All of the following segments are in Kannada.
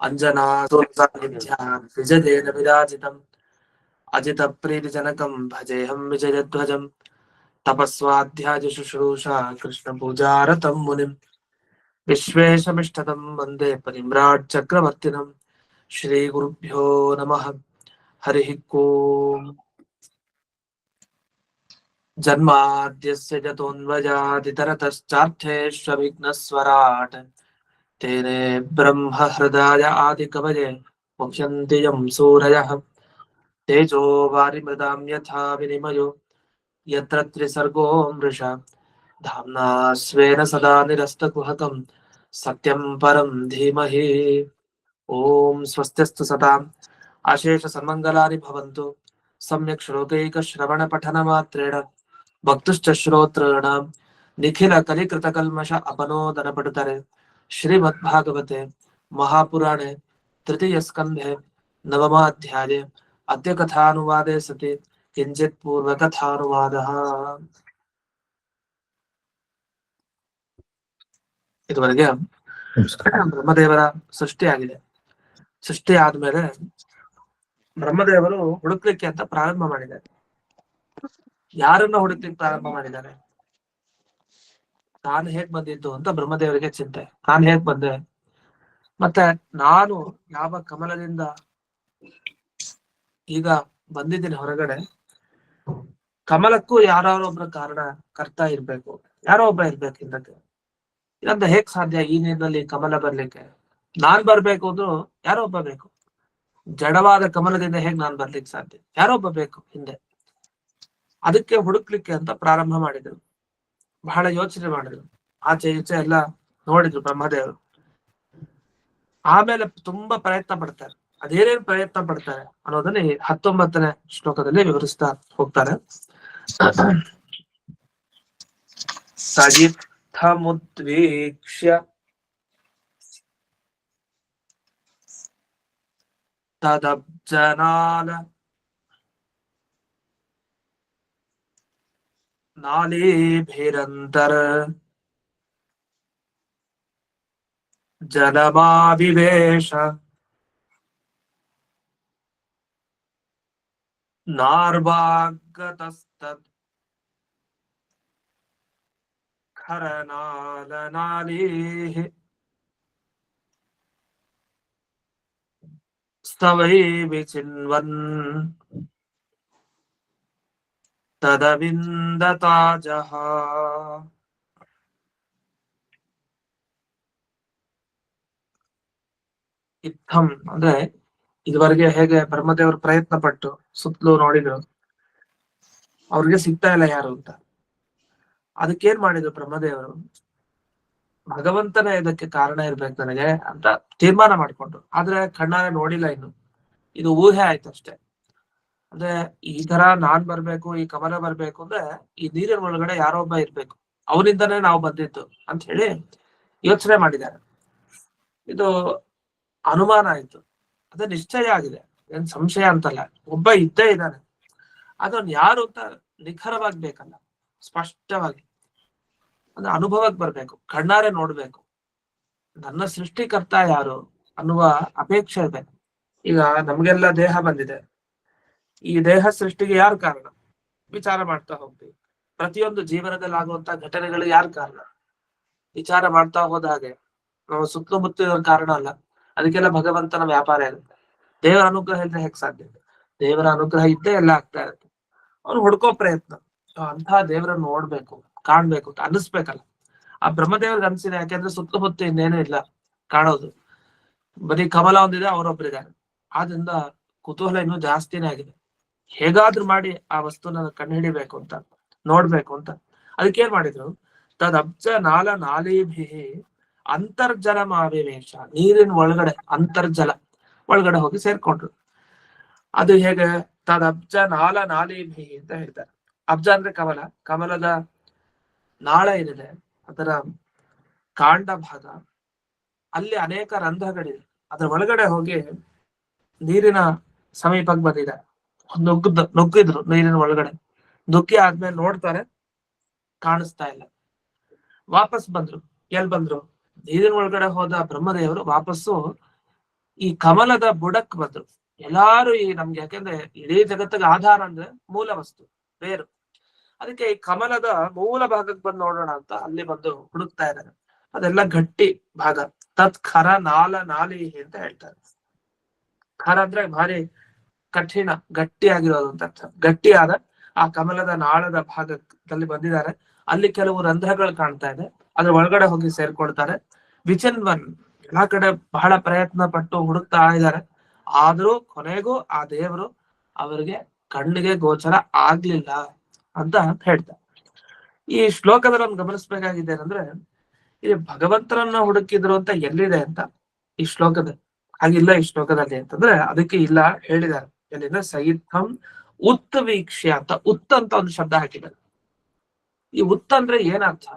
ಅಂಜನಾ ವಿಜಯೇನ ವಿರಾಜಿತಂ ಅಜಿತ ಪ್ರೀತಿಜನಕಂ ಭಜೇಹಂ ವಿಜಯಧ್ವಜಂ ತಪಸ್ವಾಧ್ಯಾಯ ಶುಶ್ರೂಷಾ ಕೃಷ್ಣ ಪೂಜಾರತಂ ಮುನಿಂ ವಿಶ್ವೇಶಮಿಷ್ಟತಂ ವಂದೇ ಪರಿಮ್ರಾಟ್ ಚಕ್ರವರ್ತಿನಂ ಶ್ರೀ ಗುರುಭ್ಯೋ ನಮಃ ಹರಿ ಓಂ ಜನ್ಮಾದ್ಯಸ್ಯ ಜತೋನ್ವಯಾದಿತರತಶ್ಚಾರ್ಥೇಷ್ವವಿಘ್ನಸ್ವರಾಟ್ तेने ब्रह्म हृदय आदि कवये मुह्यन्ति यं सूरयः तेजो वारिमृदां यथा विनिमयो यत्र त्रिसर्गो मृषा धाम्ना स्वेन सदा निरस्तकुहकं सत्यं परं धीमहि ॐ स्वस्त्यस्तु सताम् अशेषसन्मङ्गलानि भवन्तु सम्यक् श्लोकैकश्रवणपठनमात्रेण भक्तुश्च श्रोतॄणां निखिलकलिकृतकल्मष अपनोदनपटुतरे श्रीमद्भागवते महापुराणे तृतीय स्कंधे नवमाध्याये अद्य कथानुवादे सति किंचित् पूर्वकथानुवादः। ಇದುವರೆಗೆ ಬ್ರಹ್ಮದೇವರ ಸೃಷ್ಟಿ ಆಗಿದೆ. ಸೃಷ್ಟಿ ಆದ್ಮೇಲೆ ಬ್ರಹ್ಮದೇವರು ಹುಡುಕ್ಲಿಕ್ಕೆ ಅಂತ ಪ್ರಾರಂಭ ಮಾಡಿದ್ದಾರೆ. ಯಾರನ್ನ ಹುಡುಕ್ಲಿಕ್ಕೆ ಪ್ರಾರಂಭ ಮಾಡಿದ್ದಾರೆ? ನಾನು ಹೇಗ್ ಬಂದಿದ್ದು ಅಂತ ಬ್ರಹ್ಮದೇವರಿಗೆ ಚಿಂತೆ. ನಾನು ಹೇಗ್ ಬಂದೆ, ಮತ್ತೆ ನಾನು ಯಾವ ಕಮಲದಿಂದ ಈಗ ಬಂದಿದ್ದೀನಿ ಹೊರಗಡೆ, ಕಮಲಕ್ಕೂ ಯಾರೊಬ್ಬರ ಕಾರಣ ಕರ್ತಾ ಇರ್ಬೇಕು, ಯಾರೋ ಒಬ್ಬ ಇರ್ಬೇಕು ಹಿಂದಕ್ಕೆ. ಇದಂತ ಹೇಗ್ ಸಾಧ್ಯ ಈ ನೀರಿನಲ್ಲಿ ಕಮಲ ಬರ್ಲಿಕ್ಕೆ? ನಾನ್ ಬರ್ಬೇಕು ಅಂದ್ರು ಯಾರೋ ಒಬ್ಬ ಬೇಕು. ಜಡವಾದ ಕಮಲದಿಂದ ಹೇಗ್ ನಾನ್ ಬರ್ಲಿಕ್ಕೆ ಸಾಧ್ಯ? ಯಾರೋ ಒಬ್ಬ ಬೇಕು ಹಿಂದೆ. ಅದಕ್ಕೆ ಹುಡುಕ್ಲಿಕ್ಕೆ ಅಂತ ಪ್ರಾರಂಭ ಮಾಡಿದ್ರು. ಬಹಳ ಯೋಚನೆ ಮಾಡಿದ್ರು, ಆಚೆ ಈಚೆ ಎಲ್ಲ ನೋಡಿದ್ರು ಬ್ರಹ್ಮದೇವರು. ಆಮೇಲೆ ತುಂಬಾ ಪ್ರಯತ್ನ ಪಡ್ತಾರೆ. ಅದೇನೇನ್ ಪ್ರಯತ್ನ ಪಡ್ತಾರೆ ಅನ್ನೋದನ್ನ 19ನೇ ಶ್ಲೋಕದಲ್ಲಿ ವಿವರಿಸ್ತಾ ಹೋಗ್ತಾರೆ. ಸಜಿತ್ಥಮುದ್ವೀಕ್ಷ್ಯ ತದಬ್ಜನಾಲ ನಾಲೇಭಿರಂತರ ಜಲಮಾವಿವೇಶ ನಾರ್ವಾಗತಸ್ತತ್ ಖರನಾಲನಾಲೀಃ ಸ್ತವೈ ವಿಚಿನ್ವನ್ ತದವಿಂದತಾಜಃ. ಇತ್ತಂ ಅಂದ್ರೆ ಇದುವರೆಗೆ ಹೇಗೆ ಬ್ರಹ್ಮದೇವರು ಪ್ರಯತ್ನ ಪಟ್ಟು ಸುತ್ತಲೂ ನೋಡಿದ್ರು, ಅವ್ರಿಗೆ ಸಿಗ್ತಾ ಇಲ್ಲ ಯಾರು ಅಂತ. ಅದಕ್ಕೇನ್ ಮಾಡಿದ್ರು ಬ್ರಹ್ಮದೇವರು? ಭಗವಂತನೇ ಇದಕ್ಕೆ ಕಾರಣ ಇರ್ಬೇಕು ನನಗೆ ಅಂತ ತೀರ್ಮಾನ ಮಾಡ್ಕೊಂಡ್ರು. ಆದ್ರೆ ಕಣ್ಣಾರೆ ನೋಡಿಲ್ಲ ಇನ್ನು, ಇದು ಊಹೆ ಆಯ್ತು ಅಷ್ಟೇ. ಅಂದ್ರೆ ಈ ತರ ನಾನ್ ಬರ್ಬೇಕು, ಈ ಕಮಲ ಬರ್ಬೇಕು ಅಂದ್ರೆ ಈ ನೀರಿನ ಒಳಗಡೆ ಯಾರೋ ಒಬ್ಬ ಇರ್ಬೇಕು, ಅವನಿಂದನೇ ನಾವು ಬಂದಿದ್ದು ಅಂತ ಹೇಳಿ ಯೋಚನೆ ಮಾಡಿದ್ದಾರೆ. ಇದು ಅನುಮಾನ ಆಯ್ತು, ಅದು ನಿಶ್ಚಯ ಆಗಿದೆ, ಏನ್ ಸಂಶಯ ಅಂತಲ್ಲ. ಒಬ್ಬ ಇದ್ದೇ ಇದ್ದಾನೆ, ಅದನ್ ಯಾರು ಅಂತ ನಿಖರವಾಗಿ ಬೇಕಲ್ಲ, ಸ್ಪಷ್ಟವಾಗಿ ಅಂದ್ರೆ ಅನುಭವಕ್ಕೆ ಬರ್ಬೇಕು, ಕಣ್ಣಾರೆ ನೋಡ್ಬೇಕು. ನನ್ನ ಸೃಷ್ಟಿಕರ್ತ ಯಾರು ಅನ್ನುವ ಅಪೇಕ್ಷೆ ಇರ್ಬೇಕು. ಈಗ ನಮ್ಗೆಲ್ಲ ದೇಹ ಬಂದಿದೆ, ಈ ದೇಹ ಸೃಷ್ಟಿಗೆ ಯಾರು ಕಾರಣ ವಿಚಾರ ಮಾಡ್ತಾ ಹೋಗ್ತೀವಿ. ಪ್ರತಿಯೊಂದು ಜೀವನದಲ್ಲಿ ಆಗುವಂತ ಘಟನೆಗಳು ಯಾರು ಕಾರಣ ವಿಚಾರ ಮಾಡ್ತಾ ಹೋದ ಹಾಗೆ ನಾವು ಸುತ್ತಮುತ್ತ ಕಾರಣ ಅಲ್ಲ, ಅದಕ್ಕೆಲ್ಲ ಭಗವಂತನ ವ್ಯಾಪಾರ ಇರುತ್ತೆ. ದೇವರ ಅನುಗ್ರಹ ಇಲ್ಲದೆ ಹೇಗ್ ಸಾಧ್ಯ? ದೇವರ ಅನುಗ್ರಹ ಇದ್ದೇ ಎಲ್ಲ ಆಗ್ತಾ ಇರುತ್ತೆ. ಅವ್ನು ಹುಡ್ಕೋ ಪ್ರಯತ್ನ, ಅಂತಹ ದೇವರನ್ನು ನೋಡ್ಬೇಕು, ಕಾಣ್ಬೇಕು ಅಂತ ಅನ್ನಿಸ್ಬೇಕಲ್ಲ. ಆ ಬ್ರಹ್ಮದೇವ್ರಿಗೆ ಅನ್ಸಿದೆ, ಯಾಕೆಂದ್ರೆ ಸುತ್ತಮುತ್ತ ಇನ್ನೇನು ಇಲ್ಲ ಕಾಣೋದು, ಬರೀ ಕಮಲ ಒಂದಿದೆ, ಅವರೊಬ್ಬರಿದ್ದಾರೆ. ಆದ್ರಿಂದ ಕುತೂಹಲ ಇನ್ನೂ ಜಾಸ್ತಿನೇ ಆಗಿದೆ. ಹೇಗಾದ್ರೂ ಮಾಡಿ ಆ ವಸ್ತುನ ಕಂಡು ಹಿಡಿಬೇಕು ಅಂತ, ನೋಡ್ಬೇಕು ಅಂತ. ಅದಕ್ಕೇನ್ ಮಾಡಿದ್ರು? ತದಬ್ಜ ನಾಲ ನಾಲೀಭಿ ಅಂತರ್ಜಲ ಮಾವಿವೇಶ, ನೀರಿನ ಒಳಗಡೆ ಅಂತರ್ಜಲ ಒಳಗಡೆ ಹೋಗಿ ಸೇರ್ಕೊಂಡ್ರು. ಅದು ಹೇಗೆ? ತದಬ್ಜ ನಾಲ ನಾಲೀಭಿ ಅಂತ ಹೇಳ್ತಾರೆ. ಅಬ್ಜ ಅಂದ್ರೆ ಕಮಲ, ಕಮಲದ ನಾಳ ಏನಿದೆ ಅದರ ಕಾಂಡ ಭಾಗ, ಅಲ್ಲಿ ಅನೇಕ ರಂಧ್ರಗಳಿದೆ. ಅದ್ರ ಒಳಗಡೆ ಹೋಗಿ ನೀರಿನ ಸಮೀಪಕ್ಕೆ ಬಂದಿದೆ. ನುಗ್ಗಿದ್ರು ನೀರಿನ ಒಳಗಡೆ. ನುಗ್ಗಿ ಆದ್ಮೇಲೆ ನೋಡ್ತಾರೆ, ಕಾಣಿಸ್ತಾ ಇಲ್ಲ. ವಾಪಸ್ ಬಂದ್ರು. ಎಲ್ ಬಂದ್ರು? ನೀರಿನ ಒಳಗಡೆ ಹೋದ ಬ್ರಹ್ಮದೇವರು ವಾಪಸ್ಸು ಈ ಕಮಲದ ಬುಡಕ್ ಬಂದ್ರು. ಎಲ್ಲಾರು ಈ ನಮ್ಗೆ, ಯಾಕೆಂದ್ರೆ ಇಡೀ ಜಗತ್ತಿಗೆ ಆಧಾರ ಅಂದ್ರೆ ಮೂಲ ವಸ್ತು, ಬೇರು. ಅದಕ್ಕೆ ಈ ಕಮಲದ ಮೂಲ ಭಾಗಕ್ಕೆ ಬಂದು ನೋಡೋಣ ಅಂತ ಅಲ್ಲಿ ಬಂದು ಹುಡುಕ್ತಾ ಇದ್ದಾರೆ. ಅದೆಲ್ಲ ಗಟ್ಟಿ ಭಾಗ, ತತ್ ಖರ ನಾಲಿ ಅಂತ ಹೇಳ್ತಾರೆ. ಖರ ಅಂದ್ರೆ ಭಾರಿ ಕಠಿಣ, ಗಟ್ಟಿಯಾಗಿರೋದು ಅಂತ ಅರ್ಥ. ಗಟ್ಟಿಯಾದ ಆ ಕಮಲದ ನಾಳದ ಭಾಗದಲ್ಲಿ ಬಂದಿದ್ದಾರೆ. ಅಲ್ಲಿ ಕೆಲವು ರಂಧ್ರಗಳು ಕಾಣ್ತಾ ಇದೆ, ಅದ್ರ ಒಳಗಡೆ ಹೋಗಿ ಸೇರ್ಕೊಳ್ತಾರೆ. ವಿಚಿನ್ವನ್ ಎಲ್ಲಾ ಕಡೆ ಬಹಳ ಪ್ರಯತ್ನ ಪಟ್ಟು ಹುಡುಕ್ತಾ ಇದ್ದಾರೆ. ಆದ್ರೂ ಕೊನೆಗೂ ಆ ದೇವರು ಅವರಿಗೆ ಕಣ್ಣಿಗೆ ಗೋಚರ ಆಗ್ಲಿಲ್ಲ ಅಂತ ಹೇಳ್ತಾರೆ. ಈ ಶ್ಲೋಕದಲ್ಲಿ ಒಂದು ಗಮನಿಸ್ಬೇಕಾಗಿದೆ ಅಂದ್ರೆ, ಇಲ್ಲಿ ಭಗವಂತನನ್ನ ಹುಡುಕಿದ್ರು ಅಂತ ಎಲ್ಲಿದೆ ಅಂತ ಈ ಶ್ಲೋಕದಲ್ಲಿ ಹಾಗಿಲ್ಲ. ಈ ಶ್ಲೋಕದಲ್ಲಿ ಅಂತಂದ್ರೆ ಅದಕ್ಕೆ ಇಲ್ಲ ಹೇಳಿದ್ದಾರೆ. ಎಲ್ಲಿಂದ ಸಹಿತಂ ಉತ್ ವೀಕ್ಷ್ಯ ಅಂತ, ಉತ್ ಅಂತ ಒಂದು ಶಬ್ದ ಹಾಕಿದ್ದಾರೆ. ಈ ಉತ್ ಅಂದ್ರೆ ಏನರ್ಥ?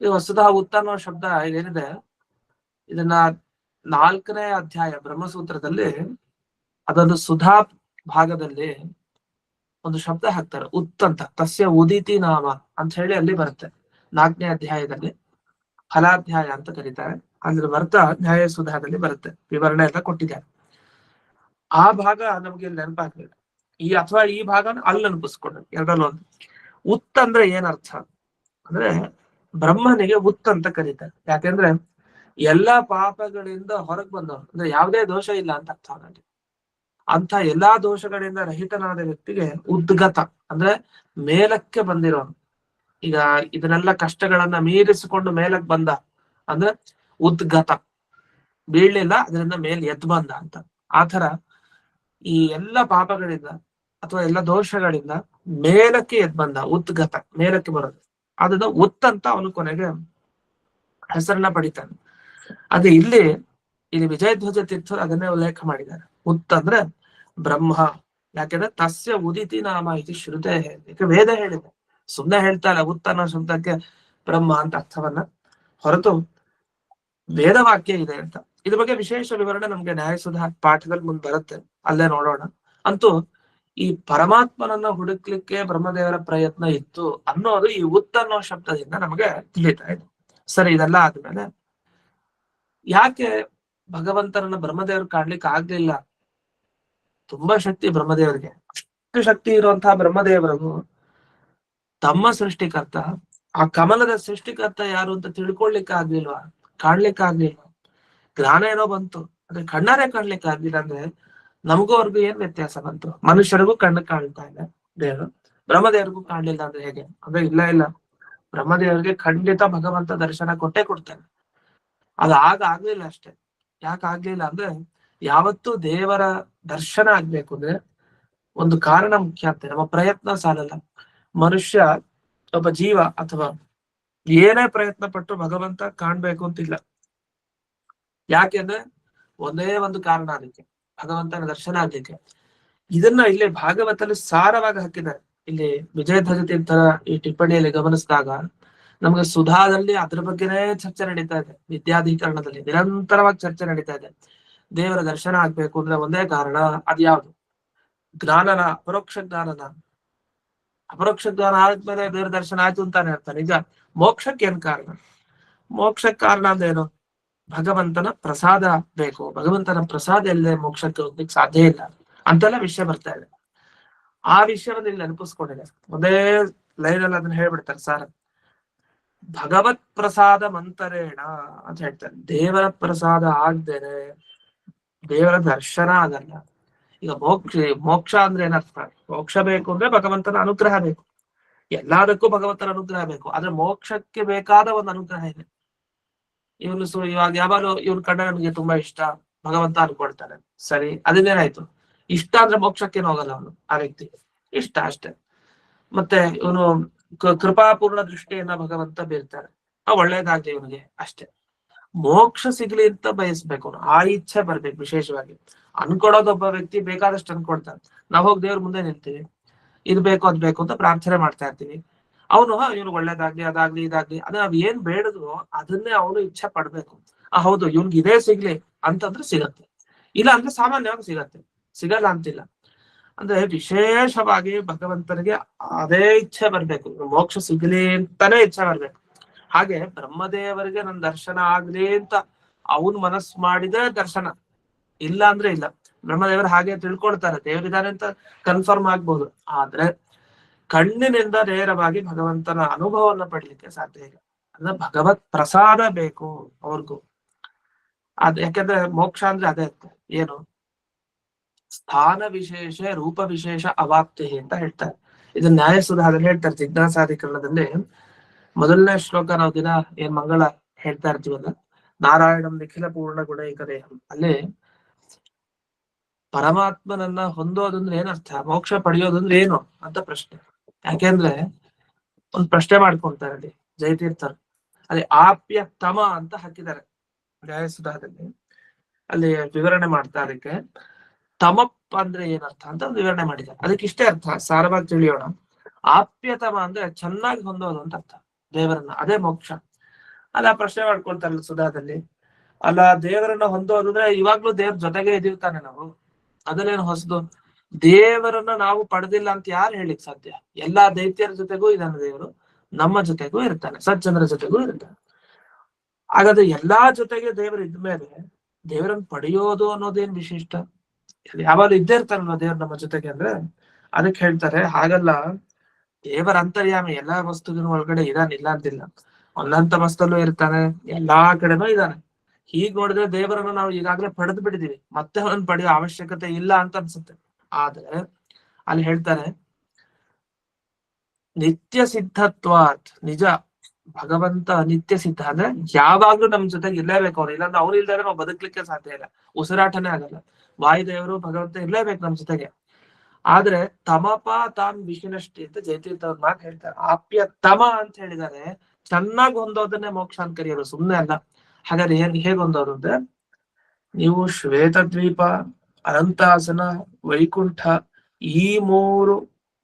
ಈ ವಸ್ತುತಃ ಉತ್ ಅನ್ನೋ ಶಬ್ದ ಏನಿದೆ, ಇದನ್ನ 4ನೇ ಅಧ್ಯಾಯ ಬ್ರಹ್ಮಸೂತ್ರದಲ್ಲಿ ಅದೊಂದು ಸುಧಾ ಭಾಗದಲ್ಲಿ ಒಂದು ಶಬ್ದ ಹಾಕ್ತಾರೆ, ಉತ್ ಅಂತ. ತಸ್ಯ ಉದಿತಿ ನಾಮ ಅಂತ ಹೇಳಿ ಅಲ್ಲಿ ಬರುತ್ತೆ. 4ನೇ ಅಧ್ಯಾಯದಲ್ಲಿ ಫಲಾಧ್ಯಾಯ ಅಂತ ಕರೀತಾರೆ. ಅಂದ್ರೆ ಬರ್ತಾ ನ್ಯಾಯ ಸುಧಾದಲ್ಲಿ ಬರುತ್ತೆ, ವಿವರಣೆ ಎಲ್ಲ ಕೊಟ್ಟಿದ್ದಾರೆ. ಆ ಭಾಗ ನಮ್ಗೆ ಇಲ್ಲಿ ನೆನಪಾಗ್ಲಿಲ್ಲ. ಅಥವಾ ಈ ಭಾಗನ ಅಲ್ಲಿ ನೆನಪಿಸ್ಕೊಂಡ್ರೆ ಎರಡಲ್ಲೊಂದು. ಉತ್ ಅಂದ್ರೆ ಏನರ್ಥ ಅಂದ್ರೆ, ಬ್ರಹ್ಮನಿಗೆ ಉತ್ ಅಂತ ಕರೀತಾರೆ. ಯಾಕೆಂದ್ರೆ ಎಲ್ಲಾ ಪಾಪಗಳಿಂದ ಹೊರಗೆ ಬಂದವನು, ಅಂದ್ರೆ ಯಾವುದೇ ದೋಷ ಇಲ್ಲ ಅಂತ ಅರ್ಥ ಅವನಲ್ಲಿ. ಅಂತ ಎಲ್ಲಾ ದೋಷಗಳಿಂದ ರಹಿತನಾದ ವ್ಯಕ್ತಿಗೆ ಉದ್ಗತ ಅಂದ್ರೆ ಮೇಲಕ್ಕೆ ಬಂದಿರೋನು. ಈಗ ಇದನ್ನೆಲ್ಲ ಕಷ್ಟಗಳನ್ನ ಮೀರಿಸಿಕೊಂಡು ಮೇಲಕ್ಕೆ ಬಂದ ಅಂದ್ರೆ ಉದ್ಗತ, ಬೀಳ್ಲಿಲ್ಲ ಅದರಿಂದ ಮೇಲೆ ಎದ್ದು ಬಂದ ಅಂತ. ಆತರ ಈ ಎಲ್ಲ ಪಾಪಗಳಿಂದ ಅಥವಾ ಎಲ್ಲ ದೋಷಗಳಿಂದ ಮೇಲಕ್ಕೆ ಎದ್ದು ಬಂದ, ಉದ್ಗತ, ಮೇಲಕ್ಕೆ ಬರೋದು. ಅದನ್ನ ಉತ್ ಅಂತ ಅವನು ಕೊನೆಗೆ ಹೆಸರನ್ನ ಪಡಿತಾನೆ. ಅದೇ ಇಲ್ಲಿ ವಿಜಯಧ್ವಜ ತೀರ್ಥರು ಅದನ್ನೇ ಉಲ್ಲೇಖ ಮಾಡಿದ್ದಾರೆ. ಉತ್ ಅಂದ್ರೆ ಬ್ರಹ್ಮ. ಯಾಕೆಂದ್ರೆ ತಸ್ಯ ಉದಿತಿ ನಾಮ ಇದು ಶ್ರುತೆ, ಯಾಕೆ ವೇದ ಹೇಳಿದೆ. ಸುಮ್ನೆ ಹೇಳ್ತಾ ಇಲ್ಲ ಉತ್ ಅನ್ನೋ ಶಬ್ದಕ್ಕೆ ಬ್ರಹ್ಮ ಅಂತ ಅರ್ಥವನ್ನ, ಹೊರತು ವೇದವಾಕ್ಯ ಇದೆ ಅಂತ. ಇದ್ರ ಬಗ್ಗೆ ವಿಶೇಷ ವಿವರಣೆ ನಮ್ಗೆ ನ್ಯಾಯಸುಧಾ ಪಾಠದಲ್ಲಿ ಮುಂದೆ ಬರುತ್ತೆ, ಅಲ್ಲೇ ನೋಡೋಣ. ಅಂತೂ ಈ ಪರಮಾತ್ಮನನ್ನ ಹುಡುಕ್ಲಿಕ್ಕೆ ಬ್ರಹ್ಮದೇವರ ಪ್ರಯತ್ನ ಇತ್ತು ಅನ್ನೋದು ಈ ಉತ್ ಅನ್ನೋ ಶಬ್ದದಿಂದ ನಮಗೆ ತಿಳಿತಾ ಇದೆ. ಸರಿ, ಇದೆಲ್ಲ ಆದ್ಮೇಲೆ ಯಾಕೆ ಭಗವಂತನನ್ನ ಬ್ರಹ್ಮದೇವರು ಕಾಣ್ಲಿಕ್ಕೆ ಆಗ್ಲಿಲ್ಲ? ತುಂಬಾ ಶಕ್ತಿ ಬ್ರಹ್ಮದೇವರಿಗೆ. ಅಷ್ಟು ಶಕ್ತಿ ಇರುವಂತಹ ಬ್ರಹ್ಮದೇವರಿಗೂ ತಮ್ಮ ಸೃಷ್ಟಿಕರ್ತ, ಆ ಕಮಲದ ಸೃಷ್ಟಿಕರ್ತ ಯಾರು ಅಂತ ತಿಳ್ಕೊಳ್ಲಿಕ್ಕೆ ಆಗ್ಲಿಲ್ವಾ? ಕಾಣ್ಲಿಕ್ಕೆ ಆಗ್ಲಿಲ್ವಾ? ಜ್ಞಾನ ಏನೋ ಬಂತು, ಅದ್ರೆ ಕಣ್ಣಾರೆ ಕಾಣ್ಲಿಕ್ಕೆ ಆಗ್ಲಿಲ್ಲ ಅಂದ್ರೆ ನಮಗೂ ಅವ್ರಿಗೂ ಏನ್ ವ್ಯತ್ಯಾಸ ಬಂತು? ಮನುಷ್ಯರಿಗೂ ಕಣ್ಣು ಕಾಣ್ತಾ ಇಲ್ಲ ದೇವರು, ಬ್ರಹ್ಮದೇವರಿಗೂ ಕಾಣ್ಲಿಲ್ಲ ಅಂದ್ರೆ ಹೇಗೆ? ಅಂದ್ರೆ ಇಲ್ಲ, ಬ್ರಹ್ಮದೇವರಿಗೆ ಖಂಡಿತ ಭಗವಂತ ದರ್ಶನ ಕೊಟ್ಟೇ ಕೊಡ್ತಾನೆ. ಅದು ಆಗ್ಲಿಲ್ಲ ಅಷ್ಟೇ. ಯಾಕೆ ಆಗ್ಲಿಲ್ಲ ಅಂದ್ರೆ, ಯಾವತ್ತೂ ದೇವರ ದರ್ಶನ ಆಗ್ಬೇಕು ಅಂದ್ರೆ ಒಂದು ಕಾರಣ ಮುಖ್ಯ ಆಗ್ತದೆ. ನಮ್ಮ ಪ್ರಯತ್ನ ಸಾಲಲ್ಲ. ಮನುಷ್ಯ, ಒಬ್ಬ ಜೀವ ಅಥವಾ ಏನೇ ಪ್ರಯತ್ನ ಪಟ್ಟು ಭಗವಂತ ಕಾಣ್ಬೇಕು ಅಂತಿಲ್ಲ. ಯಾಕೆಂದ್ರೆ ಒಂದೇ ಒಂದು ಕಾರಣ ಅದಕ್ಕೆ, ಭಗವಂತನ ದರ್ಶನ ಆಗ್ಲಿಕ್ಕೆ. ಇದನ್ನ ಇಲ್ಲಿ ಭಾಗವತಲ್ಲಿ ಸಾರವಾಗಿ ಹಾಕಿದ್ದಾರೆ. ಇಲ್ಲಿ ವಿಜಯಧ್ವಜ ತೀರ್ಥರ ಈ ಟಿಪ್ಪಣಿಯಲ್ಲಿ ಗಮನಿಸಿದಾಗ ನಮ್ಗೆ ಸುಧಾದಲ್ಲಿ ಅದ್ರ ಬಗ್ಗೆನೇ ಚರ್ಚೆ ನಡೀತಾ ಇದೆ. ವಿದ್ಯಾಧಿಕರಣದಲ್ಲಿ ನಿರಂತರವಾಗಿ ಚರ್ಚೆ ನಡೀತಾ ಇದೆ. ದೇವರ ದರ್ಶನ ಆಗ್ಬೇಕು ಅಂದ್ರೆ ಒಂದೇ ಕಾರಣ, ಅದ್ಯಾವುದು? ಜ್ಞಾನನ, ಅಪರೋಕ್ಷ ಜ್ಞಾನನ. ಅಪರೋಕ್ಷ ಜ್ಞಾನ ಆದ್ಮೇಲೆ ದೇವರ ದರ್ಶನ ಆಯ್ತು ಅಂತಾನೆ ಹೇಳ್ತಾನೆ. ಈಗ ಮೋಕ್ಷಕ್ಕೆ ಏನ್ ಕಾರಣ? ಮೋಕ್ಷಕ್ಕೆ ಕಾರಣ ಅಂದೇನು? ಭಗವಂತನ ಪ್ರಸಾದ ಬೇಕು. ಭಗವಂತನ ಪ್ರಸಾದ ಇಲ್ಲದೆ ಮೋಕ್ಷಕ್ಕೆ ಹೋಗ್ಲಿಕ್ಕೆ ಸಾಧ್ಯ ಇಲ್ಲ ಅಂತೆಲ್ಲ ವಿಷಯ ಬರ್ತಾ ಇದೆ. ಆ ವಿಷಯವನ್ನು ಇಲ್ಲಿ ನೆನಪಿಸ್ಕೊಂಡಿದೆ. ಒಂದೇ ಲೈನಲ್ಲಿ ಅದನ್ನ ಹೇಳ್ಬಿಡ್ತಾರೆ ಸಾರ. ಭಗವತ್ ಪ್ರಸಾದ ಮಂತರೇಣ ಅಂತ ಹೇಳ್ತಾರೆ. ದೇವರ ಪ್ರಸಾದ ಆಗ್ದೇನೆ ದೇವರ ದರ್ಶನ ಆಗಲ್ಲ. ಈಗ ಮೋಕ್ಷ ಅಂದ್ರೆ ಏನರ್ಥ? ಮೋಕ್ಷ ಬೇಕು ಅಂದ್ರೆ ಭಗವಂತನ ಅನುಗ್ರಹ ಬೇಕು. ಎಲ್ಲದಕ್ಕೂ ಭಗವಂತನ ಅನುಗ್ರಹ ಬೇಕು. ಆದ್ರೆ ಮೋಕ್ಷಕ್ಕೆ ಬೇಕಾದ ಒಂದು ಅನುಗ್ರಹ ಇದೆ. ಇವಾಗ ಯಾವಾಗಲೂ ಇವನ್ ಕಂಡ ನಮಗೆ ತುಂಬಾ ಇಷ್ಟ, ಭಗವಂತ ಅನ್ಕೊಳ್ತಾನೆ. ಸರಿ, ಅದನ್ನೇನಾಯ್ತು? ಇಷ್ಟ ಅಂದ್ರೆ ಮೋಕ್ಷಕ್ಕೇನು ಹೋಗಲ್ಲ ಅವನು, ಆ ವ್ಯಕ್ತಿ ಇಷ್ಟ ಅಷ್ಟೇ. ಮತ್ತೆ ಇವನು ಕೃಪಾಪೂರ್ಣ ದೃಷ್ಟಿಯನ್ನ ಭಗವಂತ ಬೀರ್ತಾನೆ, ಒಳ್ಳೇದಾಗ್ಲಿ ಇವನಿಗೆ ಅಷ್ಟೇ. ಮೋಕ್ಷ ಸಿಗ್ಲಿ ಅಂತ ಬಯಸ್ಬೇಕು, ಆ ಇಚ್ಛೆ ಬರ್ಬೇಕು. ವಿಶೇಷವಾಗಿ ಅನ್ಕೊಡೋದೊಬ್ಬ ವ್ಯಕ್ತಿ ಬೇಕಾದಷ್ಟು ಅನ್ಕೊಡ್ತಾನೆ. ನಾವ್ ಹೋಗಿ ದೇವ್ರ ಮುಂದೆ ನಿಲ್ತೀವಿ, ಇದ್ ಬೇಕು ಅದ್ ಬೇಕು ಅಂತ ಪ್ರಾರ್ಥನೆ ಮಾಡ್ತಾ ಇರ್ತೀವಿ. ಅವನು ಇವನು ಒಳ್ಳೇದಾಗ್ಲಿ, ಅದಾಗ್ಲಿ, ಇದಾಗ್ಲಿ, ಅದ ನಾವ್ ಏನ್ ಬೇಡದ್ರು ಅದನ್ನೇ ಅವನು ಇಚ್ಛೆ ಪಡ್ಬೇಕು. ಹೌದು ಇವ್ನ್ಗೆ ಇದೇ ಸಿಗ್ಲಿ ಅಂತಂದ್ರೆ ಸಿಗತ್ತೆ, ಇಲ್ಲ ಅಂದ್ರೆ ಸಾಮಾನ್ಯವಾಗಿ ಸಿಗತ್ತೆ, ಸಿಗಲ್ಲ ಅಂತಿಲ್ಲ. ಅಂದ್ರೆ ವಿಶೇಷವಾಗಿ ಭಗವಂತನಿಗೆ ಅದೇ ಇಚ್ಛೆ ಬರ್ಬೇಕು, ಮೋಕ್ಷ ಸಿಗ್ಲಿ ಅಂತಾನೆ ಇಚ್ಛೆ ಬರ್ಬೇಕು. ಹಾಗೆ ಬ್ರಹ್ಮದೇವರಿಗೆ ನನ್ ದರ್ಶನ ಆಗ್ಲಿ ಅಂತ ಅವನ್ ಮನಸ್ಸು ಮಾಡಿದ್ರೆ ದರ್ಶನ, ಇಲ್ಲ ಅಂದ್ರೆ ಇಲ್ಲ. ಬ್ರಹ್ಮದೇವರು ಹಾಗೆ ತಿಳ್ಕೊಳ್ತಾರೆ, ದೇವರಿದ್ದಾನೆ ಅಂತ ಕನ್ಫರ್ಮ್ ಆಗ್ಬೋದು. ಆದ್ರೆ ಕಣ್ಣಿನಿಂದ ನೇರವಾಗಿ ಭಗವಂತನ ಅನುಭವವನ್ನು ಪಡ್ಲಿಕ್ಕೆ ಸಾಧ್ಯ ಇಲ್ಲ. ಅಂದ್ರೆ ಭಗವತ್ ಪ್ರಸಾದ ಬೇಕು ಅವ್ರಿಗೂ. ಯಾಕಂದ್ರೆ ಮೋಕ್ಷ ಅಂದ್ರೆ ಅದೇ ಅರ್ಥ. ಏನು? ಸ್ಥಾನ ವಿಶೇಷ ರೂಪ ವಿಶೇಷ ಅವಾಪ್ತಿ ಅಂತ ಹೇಳ್ತಾರೆ. ಇದು ನ್ಯಾಯಸುಧಾದಲ್ಲಿ ಹೇಳ್ತಾರೆ, ಜಿಜ್ಞಾಸಾಧಿಕರಣದಲ್ಲಿ ಮೊದಲನೇ ಶ್ಲೋಕ. ನಾವು ದಿನ ಏನ್ ಮಂಗಳ ಹೇಳ್ತಾ ಇರ್ತೀವಲ್ಲ, ನಾರಾಯಣಂ ನಿಖಿಲ ಪೂರ್ಣ ಗುಣೈಕ ದೇಹಂ, ಅಲ್ಲಿ ಪರಮಾತ್ಮನನ್ನ ಹೊಂದೋದಂದ್ರೆ ಏನರ್ಥ, ಮೋಕ್ಷ ಪಡೆಯೋದಂದ್ರೆ ಏನು ಅಂತ ಪ್ರಶ್ನೆ. ಯಾಕೆಂದ್ರೆ ಒಂದ್ ಪ್ರಶ್ನೆ ಮಾಡ್ಕೊಂತಾರೆ ಅಲ್ಲಿ ಜಯತೀರ್ಥರು. ಅಲ್ಲಿ ಆಪ್ಯ ತಮ ಅಂತ ಹಾಕಿದ್ದಾರೆ ನ್ಯಾಯಸುಧಾದಲ್ಲಿ. ಅಲ್ಲಿ ವಿವರಣೆ ಮಾಡ್ತಾ ಅದಕ್ಕೆ ತಮಪ್ ಅಂದ್ರೆ ಏನರ್ಥ ಅಂತ ವಿವರಣೆ ಮಾಡಿದ್ದಾರೆ. ಅದಕ್ಕೆ ಇಷ್ಟೇ ಅರ್ಥ, ಸಾರವಾಗಿ ತಿಳಿಯೋಣ. ಆಪ್ಯತಮ ಅಂದ್ರೆ ಚೆನ್ನಾಗಿ ಹೊಂದೋದು ಅಂತ ಅರ್ಥ ದೇವರನ್ನ, ಅದೇ ಮೋಕ್ಷ. ಅಲ್ಲ ಪ್ರಶ್ನೆ ಮಾಡ್ಕೊಳ್ತಾರಲ್ಲ ಸುಧಾದಲ್ಲಿ, ಅಲ್ಲ ದೇವರನ್ನ ಹೊಂದೋದಂದ್ರೆ ಇವಾಗ್ಲೂ ದೇವ್ರ ಜೊತೆಗೆ ಇದೀವಿ ನಾವು, ಅದನ್ನೇನು ಹೊಸದು? ದೇವರನ್ನ ನಾವು ಪಡೆದಿಲ್ಲ ಅಂತ ಯಾರು ಹೇಳಿಕ್ ಸಾಧ್ಯ? ಎಲ್ಲಾ ದೈತ್ಯರ ಜೊತೆಗೂ ಇದ್ದಾನೆ ದೇವರು, ನಮ್ಮ ಜೊತೆಗೂ ಇರ್ತಾನೆ, ಸಜ್ಜನರ ಜೊತೆಗೂ ಇರ್ತಾನೆ. ಹಾಗಾದ್ರೆ ಎಲ್ಲಾ ಜೊತೆಗೆ ದೇವರು ಇದ್ಮೇಲೆ ದೇವರನ್ನ ಪಡೆಯೋದು ಅನ್ನೋದೇನ್ ವಿಶಿಷ್ಟ? ಯಾವಾಗ ಇದ್ದೇ ಇರ್ತಾನಲ್ವ ದೇವ್ರು ನಮ್ಮ ಜೊತೆಗೆ ಅಂದ್ರೆ. ಅದಕ್ಕೆ ಹೇಳ್ತಾರೆ ಹಾಗಲ್ಲ, ದೇವರ ಅಂತರ್ಯಾಮಿ ಎಲ್ಲಾ ವಸ್ತುವಿನ ಒಳಗಡೆ ಇದಾನಿಲ್ಲ ಅಂತಿಲ್ಲ, ಒಂದಂತ ವಸ್ತುಲ್ಲೂ ಇರ್ತಾನೆ, ಎಲ್ಲಾ ಕಡೆನೂ ಇದ್ದಾನೆ. ಹೀಗ್ ನೋಡಿದ್ರೆ ದೇವರನ್ನು ನಾವು ಈಗಾಗ್ಲೇ ಪಡೆದು ಬಿಟ್ಟಿದೀವಿ, ಮತ್ತೆ ಅವನ್ ಪಡೆಯೋ ಅವಶ್ಯಕತೆ ಇಲ್ಲ ಅಂತ ಅನ್ಸುತ್ತೆ. ಆದ್ರೆ ಅಲ್ಲಿ ಹೇಳ್ತಾರೆ ನಿತ್ಯ ಸಿದ್ಧತ್ವಾತ್, ನಿಜ ಭಗವಂತ ನಿತ್ಯ ಸಿದ್ಧ ಅಂದ್ರೆ ಯಾವಾಗ್ಲೂ ನಮ್ ಜೊತೆಗೆ ಇರ್ಲೇಬೇಕು ಅವ್ರು. ಇಲ್ಲಾಂದ್ರೆ ಅವ್ರು ಇಲ್ದಾರೆ ನಾವು ಬದುಕ್ಲಿಕ್ಕೆ ಸಾಧ್ಯ ಇಲ್ಲ, ಉಸಿರಾಟನೇ ಆಗಲ್ಲ. ವಾಯುದೇವರು ಭಗವಂತ ಇರ್ಲೇಬೇಕು ನಮ್ ಜೊತೆಗೆ. ಆದ್ರೆ ತಮಪ ತಾಮ್ ವಿಷ್ಣುನಷ್ಟಿ ಅಂತ ಜಯತೀರ್ಥ ಅವ್ರ ಮಾತು ಹೇಳ್ತಾರೆ. ಆಪ್ಯ ತಮ ಅಂತ ಹೇಳಿದಾರೆ, ಚೆನ್ನಾಗಿ ಹೊಂದೋದನ್ನೇ ಮೋಕ್ಷ ಅಂತ ಕರೆಯೋರು, ಸುಮ್ನೆ ಅಲ್ಲ. ಹಾಗಾದ್ರೆ ಹೇಗ್ ಹೊಂದೋದು ಅಂದ್ರೆ, ನೀವು ಶ್ವೇತದ್ವೀಪ, ಅನಂತಾಸನ, ವೈಕುಂಠ ಈ 3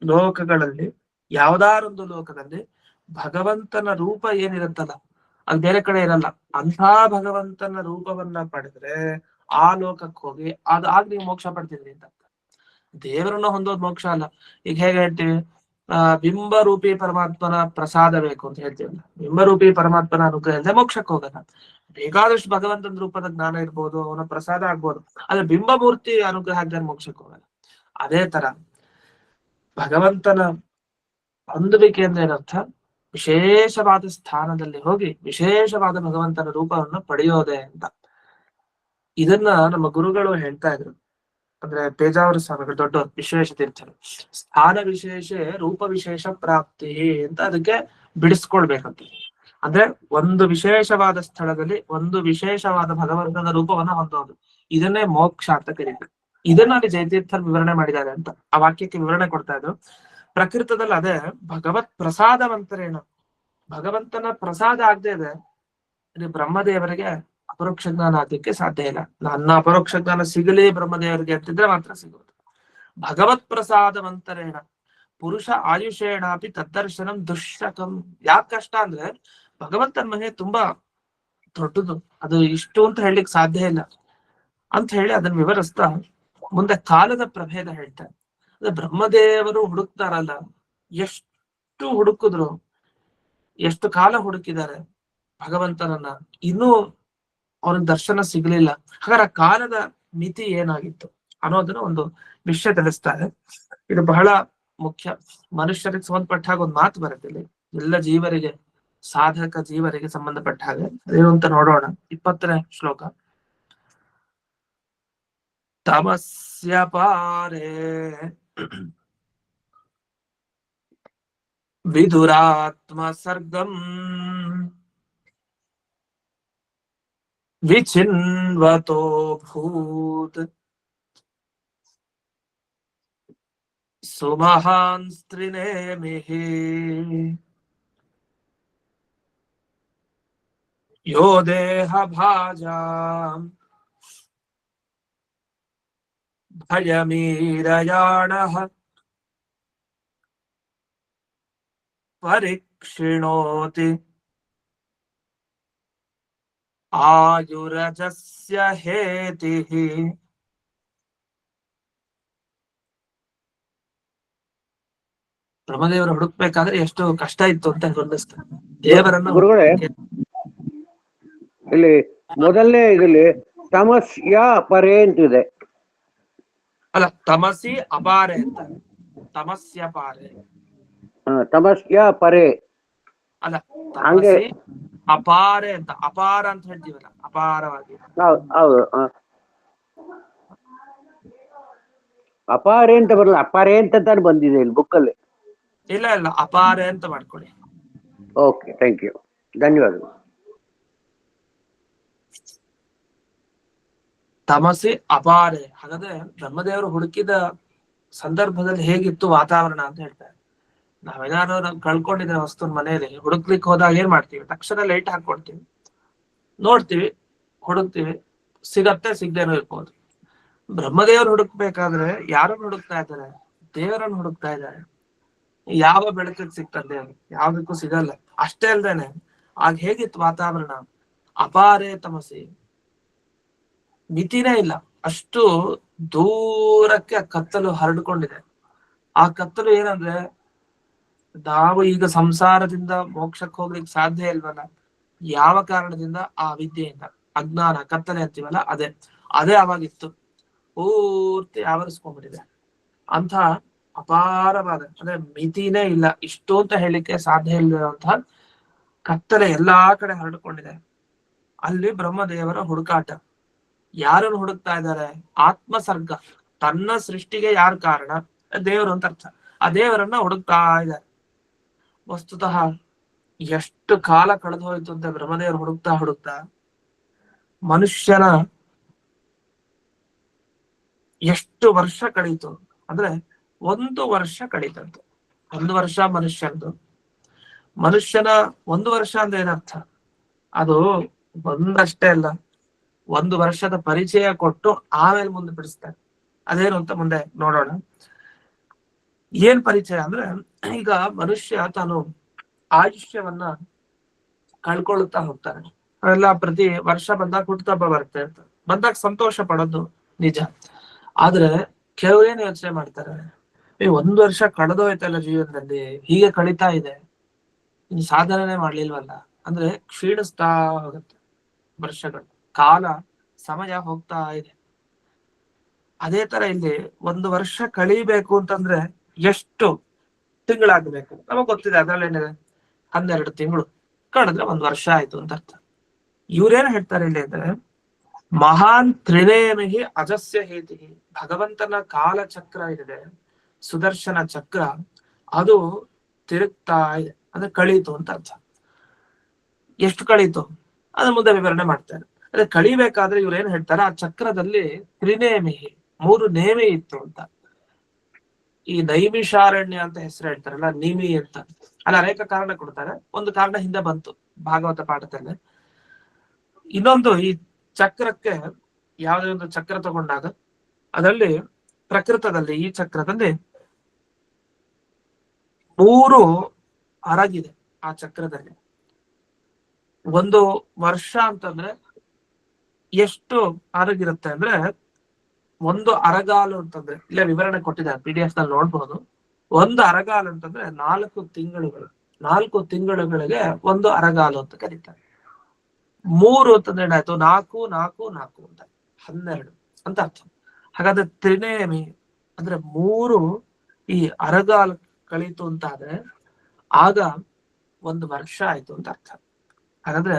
ಲೋಕಗಳಲ್ಲಿ ಯಾವ್ದಾರೊಂದು ಲೋಕದಲ್ಲಿ ಭಗವಂತನ ರೂಪ ಏನಿರುತ್ತಲ್ಲ ಅದು ಬೇರೆ ಕಡೆ ಇರಲ್ಲ. ಅಂಥ ಭಗವಂತನ ರೂಪವನ್ನ ಪಡೆದ್ರೆ ಆ ಲೋಕಕ್ಕೆ ಹೋಗಿ ಆಗ ನೀವು ಮೋಕ್ಷ ಪಡ್ತಿದ್ರಿ ಅಂತ. ದೇವರನ್ನ ಹೊಂದೋದ್ ಮೋಕ್ಷ ಅಲ್ಲ. ಈಗ ಹೇಗೆ ಹೇಳ್ತೀವಿ, ಬಿಂಬರೂಪಿ ಪರಮಾತ್ಮನ ಪ್ರಸಾದ ಬೇಕು ಅಂತ ಹೇಳ್ತೀವಲ್ಲ, ಬಿಂಬರೂಪಿ ಪರಮಾತ್ಮನ ಅನುಗ್ರಹ ಇಲ್ಲದೆ ಮೋಕ್ಷಕ್ಕೆ ಹೋಗಲ್ಲ. ಬೇಕಾದಷ್ಟು ಭಗವಂತನ ರೂಪದ ಜ್ಞಾನ ಇರ್ಬೋದು, ಅವನ ಪ್ರಸಾದ ಆಗ್ಬೋದು, ಆದ್ರೆ ಬಿಂಬಮೂರ್ತಿ ಅನುಗ್ರಹ ಆಗದೆ ಮೋಕ್ಷಕ್ಕೆ ಹೋಗಲ್ಲ. ಅದೇ ತರ ಭಗವಂತನ ಹೊಂದುವಿಕೆ ಅಂದ್ರೆ ಏನರ್ಥ, ವಿಶೇಷವಾದ ಸ್ಥಾನದಲ್ಲಿ ಹೋಗಿ ವಿಶೇಷವಾದ ಭಗವಂತನ ರೂಪವನ್ನು ಪಡೆಯೋದೆ ಅಂತ. ಇದನ್ನ ನಮ್ಮ ಗುರುಗಳು ಹೇಳ್ತಾ ಇದ್ರು. ಅಂದ್ರೆ ಪೇಜಾವರ ಸ್ವಾಮಿಗಳು ದೊಡ್ಡ ವಿಶೇಷ ತೀರ್ಥರು, ಸ್ಥಾನ ವಿಶೇಷ ರೂಪ ವಿಶೇಷ ಪ್ರಾಪ್ತಿ ಅಂತ ಅದಕ್ಕೆ ಬಿಡಿಸ್ಕೊಳ್ಬೇಕಂತ. ಅಂದ್ರೆ ಒಂದು ವಿಶೇಷವಾದ ಸ್ಥಳದಲ್ಲಿ ಒಂದು ವಿಶೇಷವಾದ ಭಗವಂತನ ರೂಪವನ್ನ ಹೊಂದೋದು, ಇದನ್ನೇ ಮೋಕ್ಷ ಅಂತ ಕರೀತಾರೆ. ಇದನ್ನ ಅಲ್ಲಿ ಜಯತೀರ್ಥರು ವಿವರಣೆ ಮಾಡಿದ್ದಾರೆ ಅಂತ ಆ ವಾಕ್ಯಕ್ಕೆ ವಿವರಣೆ ಕೊಡ್ತಾ ಇದ್ರು. ಪ್ರಕೃತದಲ್ಲಿ ಅದೇ ಭಗವತ್ ಪ್ರಸಾದವಂತರೇನು, ಭಗವಂತನ ಪ್ರಸಾದ ಆಗದೆ ಇದೆ ಬ್ರಹ್ಮದೇವರಿಗೆ ಅಪರೋಕ್ಷ ಜ್ಞಾನ ಆಗ್ಲಿಕ್ಕೆ ಸಾಧ್ಯ ಇಲ್ಲ. ನನ್ನ ಅಪರೋಕ್ಷ ಜ್ಞಾನ ಸಿಗಲಿ ಬ್ರಹ್ಮದೇವರಿಗೆ ಅಂತಿದ್ರೆ ಮಾತ್ರ ಸಿಗೋದು. ಭಗವತ್ ಪ್ರಸಾದವಂತರೇಣ ಪುರುಷ ಆಯುಷೇಣಾಪಿ ತದ್ದರ್ಶನಂ ದುಶ್ಶಕಂ. ಯಾಕೆ ಕಷ್ಟ ಅಂದ್ರೆ ಭಗವಂತನ ಮನೆ ತುಂಬಾ ದೊಡ್ಡದು, ಅದು ಇಷ್ಟು ಅಂತ ಹೇಳಲಿಕ್ಕೆ ಸಾಧ್ಯ ಇಲ್ಲ ಅಂತ ಹೇಳಿ ಅದನ್ನ ವಿವರಿಸ್ತಾ ಮುಂದೆ ಕಾಲದ ಪ್ರಭೇದ ಹೇಳ್ತಾರೆ. ಅಂದ್ರೆ ಬ್ರಹ್ಮದೇವರು ಹುಡುಕ್ತಾರಲ್ಲ, ಎಷ್ಟು ಹುಡುಕಿದ್ರು, ಎಷ್ಟು ಕಾಲ ಹುಡುಕಿದ್ದಾರೆ ಭಗವಂತನನ್ನ, ಇನ್ನೂ ಅವ್ರಿಗೆ ದರ್ಶನ ಸಿಗ್ಲಿಲ್ಲ. ಹಾಗಾದ್ರೆ ಕಾಲದ ಮಿತಿ ಏನಾಗಿತ್ತು ಅನ್ನೋದನ್ನ ಒಂದು ವಿಷಯ ತಿಳಿಸ್ತಾರೆ. ಇದು ಬಹಳ ಮುಖ್ಯ. ಮನುಷ್ಯರಿಗೆ ಸಂಬಂಧಪಟ್ಟ ಹಾಗೆ ಒಂದು ಮಾತು ಬರುತ್ತೆ ಇಲ್ಲಿ, ಎಲ್ಲ ಜೀವರಿಗೆ, ಸಾಧಕ ಜೀವರಿಗೆ ಸಂಬಂಧಪಟ್ಟ ಹಾಗೆ. ಏನು ಅಂತ ನೋಡೋಣ. 20ನೇ ಶ್ಲೋಕ. ತಮಸ್ಯ ಪಾರೇ ವಿದುರಾತ್ಮ ಸರ್ಗಂ ವಿಚಿನ್ವತೋ ಭೂತ್ ಸುಮಹಾನ್ ಸ್ತ್ರೀನೇಮಿಹಿ ಯೋ ದೇಹ ಭಾಜಾಂ ಭಯಮೀರಯಾಣಃ ಪರಿಕ್ಷಿಣೋತಿ ಆಯುರಜಸ್ಯ ಹೇತಿಃ. ಬ್ರಹ್ಮದೇವರು ಹುಡುಕ್ಬೇಕಾದ್ರೆ ಎಷ್ಟು ಕಷ್ಟ ಇತ್ತು ಅಂತ ಗಮನಿಸ್ತಾರೆ. ದೇವರನ್ನ ಗುರುಗಳೇ, ಇಲ್ಲಿ ಮೊದಲನೇ ಇದರಲ್ಲಿ ತಮಸ್ಯ ಪರೇ ಅಂತಿದೆ. ಅಲ್ಲ, ತಮಸಿ ಅಪಾರೆ ಅಂತ, ತಮಸ್ಯ ಪಾರೆ. ತಮಸ್ಯ ಪರೇ ಅಲ್ಲ, ಹಂಗೆ. ತಮಸಿ ಅಪಾರೆ ಅಂತ, ಅಪಾರ ಅಂತ ಹೇಳ್ತೀವಲ್ಲ, ಅಪಾರವಾಗಿ. ಹೌದು. ಅಪಾರೆ ಅಂತ ಬರಲ್ಲ, ಅಪಾರೆ ಅಂತ ತಾನು ಬಂದಿದೆ ಇಲ್ಲಿ ಬುಕ್ಕಲ್ಲಿ. ಇಲ್ಲ ಇಲ್ಲ, ಅಪಾರೆ ಅಂತ ಮಾಡ್ಕೊಳ್ಳಿ. ಓಕೆ, ಥ್ಯಾಂಕ್ ಯು, ಧನ್ಯವಾದಗಳು. ತಮಸಿ ಅಪಾರೆ. ಹಾಗಾದ್ರೆ ಬ್ರಹ್ಮದೇವರು ಹುಡುಕಿದ ಸಂದರ್ಭದಲ್ಲಿ ಹೇಗಿತ್ತು ವಾತಾವರಣ ಅಂತ ಹೇಳ್ತಾರೆ. ನಾವೇನಾದ್ರು ನಾವು ಕಳ್ಕೊಂಡಿದ್ರೆ ವಸ್ತು ಮನೆಯಲ್ಲಿ ಹುಡುಕ್ಲಿಕ್ಕೆ ಹೋದಾಗ ಏನ್ ಮಾಡ್ತೀವಿ? ತಕ್ಷಣ ಲೈಟ್ ಹಾಕೊಡ್ತೀವಿ, ನೋಡ್ತೀವಿ, ಹುಡುಕ್ತಿವಿ, ಸಿಗತ್ತೆ, ಸಿಗದೇನೋ ಇರ್ಬೋದು. ಬ್ರಹ್ಮದೇವರು ಹುಡುಕ್ಬೇಕಾದ್ರೆ ಯಾರನ್ನು ಹುಡುಕ್ತಾ ಇದ್ದಾರೆ? ದೇವರನ್ನು ಹುಡುಕ್ತಾ ಇದ್ದಾರೆ. ಯಾವ ಬೆಳಕಿಗೆ ಸಿಗ್ತದೆ? ಯಾವ್ದಕ್ಕೂ ಸಿಗಲ್ಲ. ಅಷ್ಟೇ ಅಲ್ದೇನೆ ಆಗ ಹೇಗಿತ್ತು ವಾತಾವರಣ? ಅಪಾರೆ ತಮಸಿ, ಮಿತಿನೇ ಇಲ್ಲ, ಅಷ್ಟು ದೂರಕ್ಕೆ ಕತ್ತಲು ಹರಡ್ಕೊಂಡಿದೆ. ಆ ಕತ್ತಲು ಏನಂದ್ರೆ, ನಾವು ಈಗ ಸಂಸಾರದಿಂದ ಮೋಕ್ಷಕ್ಕೆ ಹೋಗ್ಲಿಕ್ಕೆ ಸಾಧ್ಯ ಇಲ್ವಲ್ಲ, ಯಾವ ಕಾರಣದಿಂದ? ಆ ವಿದ್ಯೆಯಿಂದ, ಅಜ್ಞಾನ, ಕತ್ತಲೆ ಅಂತೀವಲ್ಲ, ಅದೇ ಅದೇ ಅವಾಗಿತ್ತು, ಪೂರ್ತಿ ಆವರಿಸ್ಕೊಂಡ್ಬಿಟ್ಟಿದೆ. ಅಂತ ಅಪಾರವಾದ, ಅಂದ್ರೆ ಮಿತಿನೇ ಇಲ್ಲ, ಇಷ್ಟು ಅಂತ ಹೇಳಿಕ್ಕೆ ಸಾಧ್ಯ ಇಲ್ಲದಂತಹ ಕತ್ತಲೆ ಎಲ್ಲಾ ಕಡೆ ಹರಡಿಕೊಂಡಿದೆ. ಅಲ್ಲಿ ಬ್ರಹ್ಮದೇವರ ಹುಡುಕಾಟ. ಯಾರನ್ನು ಹುಡುಕ್ತಾ ಇದ್ದಾರೆ? ಆತ್ಮಸರ್ಗ, ತನ್ನ ಸೃಷ್ಟಿಗೆ ಯಾರು ಕಾರಣ? ದೇವರು ಅಂತ ಅರ್ಥ. ಆ ದೇವರನ್ನ ಹುಡುಕ್ತಾ ಇದ್ದಾರೆ. ವಸ್ತುತಃ ಎಷ್ಟು ಕಾಲ ಕಳೆದು ಹೋಯ್ತು ಅಂತ ಬ್ರಹ್ಮದೇವರು ಹುಡುಕ್ತಾ ಹುಡುಕ್ತಾ, ಮನುಷ್ಯನ ಎಷ್ಟು ವರ್ಷ ಕಳೀತು ಅಂದ್ರೆ 1 ವರ್ಷ ಕಳೀತಂತೆ. 1 ವರ್ಷ ಮನುಷ್ಯನದು. ಮನುಷ್ಯನ 1 ವರ್ಷ ಅಂದ್ರೆ ಏನರ್ಥ? ಅದು ಒಂದಷ್ಟೇ ಅಲ್ಲ, 1 ವರ್ಷದ ಪರಿಚಯ ಕೊಟ್ಟು ಆಮೇಲೆ ಮುಂದೆ ಬಿಡಿಸ್ತಾರೆ. ಅದೇನು ಅಂತ ಮುಂದೆ ನೋಡೋಣ. ಏನ್ ಪರಿಚಯ ಅಂದ್ರೆ, ಈಗ ಮನುಷ್ಯ ತಾನು ಆಯುಷ್ಯವನ್ನ ಕಳ್ಕೊಳ್ಳುತ್ತಾ ಹೋಗ್ತಾನೆ. ಅವೆಲ್ಲ ಪ್ರತಿ ವರ್ಷ ಬಂದಾಗ ಹುಟ್ಟುಹಬ್ಬ ಬರುತ್ತೆ ಅಂತ ಬಂದಾಗ ಸಂತೋಷ ಪಡೋದು ನಿಜ. ಆದ್ರೆ ಕೆಲವೇನು ಯೋಚನೆ ಮಾಡ್ತಾರೆ, 1 ವರ್ಷ ಕಳೆದೋಯ್ತಲ್ಲ ಜೀವನದಲ್ಲಿ, ಹೀಗೆ ಕಳೀತಾ ಇದೆ, ಇನ್ನು ಸಾಧನೆ ಮಾಡ್ಲಿಲ್ವಲ್ಲ ಅಂದ್ರೆ ಕ್ಷೀಣಿಸ್ತಾ ಹೋಗುತ್ತೆ ವರ್ಷಗಳು, ಕಾಲ ಸಮಯ ಹೋಗ್ತಾ ಇದೆ. ಅದೇ ತರ ಇಲ್ಲಿ 1 ವರ್ಷ ಕಳೀಬೇಕು ಅಂತಂದ್ರೆ ಎಷ್ಟು ತಿಂಗಳಾಗಬೇಕು? ನಮಗ್ ಗೊತ್ತಿದೆ, ಅದ್ರಲ್ಲೇನಿದೆ, 12 ತಿಂಗಳು ಕಳೆದ್ರೆ 1 ವರ್ಷ ಆಯ್ತು ಅಂತ ಅರ್ಥ. ಇವ್ರೇನ್ ಹೇಳ್ತಾರೆ ಇಲ್ಲಿ ಅಂದ್ರೆ, ಮಹಾನ್ ತ್ರಿನೇಮಿಹಿ ಅಜಸ್ಯ ಹೇತಿ, ಭಗವಂತನ ಕಾಲಚಕ್ರ ಇದೆ, ಸುದರ್ಶನ ಚಕ್ರ, ಅದು ತಿರುಗ್ತಾ ಇದೆ, ಅಂದ್ರೆ ಕಳೀತು ಅಂತ ಅರ್ಥ. ಎಷ್ಟು ಕಳೀತು ಅದ್ರ ಮುಂದೆ ವಿವರಣೆ ಮಾಡ್ತಾರೆ. ಅದೇ ಕಳಿಬೇಕಾದ್ರೆ ಇವ್ರು ಏನ್ ಹೇಳ್ತಾರೆ, ಆ ಚಕ್ರದಲ್ಲಿ ತ್ರಿನೇಮಿಹಿ, 3 ನೇಮಿ ಇತ್ತು ಅಂತ. ಈ ನೈಮಿಷಾರಣ್ಯ ಅಂತ ಹೆಸರು ಹೇಳ್ತಾರಲ್ಲ, ನಿಮಿ ಅಂತ, ಅಲ್ಲಿ ಅನೇಕ ಕಾರಣ ಕೊಡ್ತಾರೆ. ಒಂದು ಕಾರಣ ಹಿಂದೆ ಬಂತು ಭಾಗವತ ಪಾಠದಲ್ಲಿ. ಇನ್ನೊಂದು, ಈ ಚಕ್ರಕ್ಕೆ ಯಾವುದೇ ಒಂದು ಚಕ್ರ ತಗೊಂಡಾಗ ಅದರಲ್ಲಿ ಪ್ರಕೃತದಲ್ಲಿ, ಈ ಚಕ್ರದಲ್ಲಿ 3 ಅರಗಿದೆ. ಆ ಚಕ್ರದಲ್ಲಿ 1 ವರ್ಷ ಅಂತಂದ್ರೆ ಎಷ್ಟು ಅರಗಿರುತ್ತೆ ಅಂದ್ರೆ, 1 ಅರಗಾಲು ಅಂತಂದ್ರೆ, ಇಲ್ಲೇ ವಿವರಣೆ ಕೊಟ್ಟಿದ್ದಾರೆ, PDF ನಲ್ಲಿ ನೋಡ್ಬಹುದು. 1 ಅರಗಾಲು ಅಂತಂದ್ರೆ 4 ತಿಂಗಳುಗಳು. 4 ತಿಂಗಳುಗಳಿಗೆ 1 ಅರಗಾಲು ಅಂತ ಕರೀತಾರೆ. 3 ಅಂತಂದ್ರೆ ಏನಾಯ್ತು? 4 4 4 ಅಂತ 12 ಅಂತ ಅರ್ಥ. ಹಾಗಾದ್ರೆ ತ್ರಿನೇಮಿ ಅಂದ್ರೆ 3 ಈ ಅರಗಾಲು ಕಳೀತು ಅಂತ ಆದ್ರೆ ಆಗ 1 ವರ್ಷ ಆಯ್ತು ಅಂತ ಅರ್ಥ. ಹಾಗಾದ್ರೆ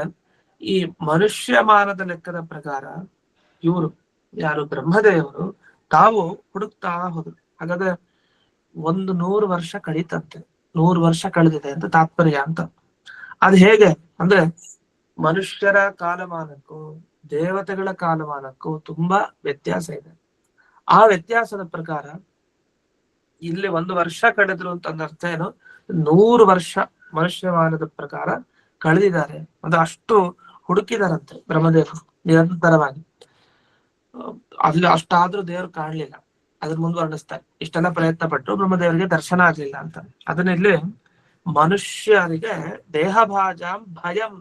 ಈ ಮನುಷ್ಯಮಾನದ ಲೆಕ್ಕದ ಪ್ರಕಾರ ಇವರು ಯಾರು? ಬ್ರಹ್ಮದೇವರು ತಾವು ಹುಡುಕ್ತಾ ಹೋದ್ರು. ಹಾಗಾದ್ರೆ 100 ವರ್ಷ ಕಳೀತಂತೆ, 100 ವರ್ಷ ಕಳೆದಿದೆ ಅಂತ ತಾತ್ಪರ್ಯ ಅಂತ. ಅದು ಹೇಗೆ ಅಂದ್ರೆ, ಮನುಷ್ಯರ ಕಾಲಮಾನಕ್ಕೂ ದೇವತೆಗಳ ಕಾಲಮಾನಕ್ಕೂ ತುಂಬಾ ವ್ಯತ್ಯಾಸ ಇದೆ. ಆ ವ್ಯತ್ಯಾಸದ ಪ್ರಕಾರ ಇಲ್ಲಿ 1 ವರ್ಷ ಕಳೆದ್ರು ಅಂತ ಅರ್ಥ ಏನು? 100 ವರ್ಷ ಮನುಷ್ಯಮಾನದ ಪ್ರಕಾರ ಕಳೆದಿದ್ದಾರೆ. ಅದು ಅಷ್ಟು ಹುಡುಕಿದಾರಂತೆ ಬ್ರಹ್ಮದೇವರು ನಿರಂತರವಾಗಿ. ಅಲ್ಲಿ ಅಷ್ಟಾದ್ರೂ ದೇವರು ಕಾಣ್ಲಿಲ್ಲ. ಅದನ್ನ ಮುಂದುವರ್ಣಿಸ್ತಾರೆ. ಇಷ್ಟೆಲ್ಲ ಪ್ರಯತ್ನ ಪಟ್ಟು ಬ್ರಹ್ಮದೇವರಿಗೆ ದರ್ಶನ ಆಗ್ಲಿಲ್ಲ ಅಂತ. ಅದನ್ನ ಇಲ್ಲಿ ಮನುಷ್ಯರಿಗೆ ದೇಹಭಾಜಾಂ ಭಯಂ,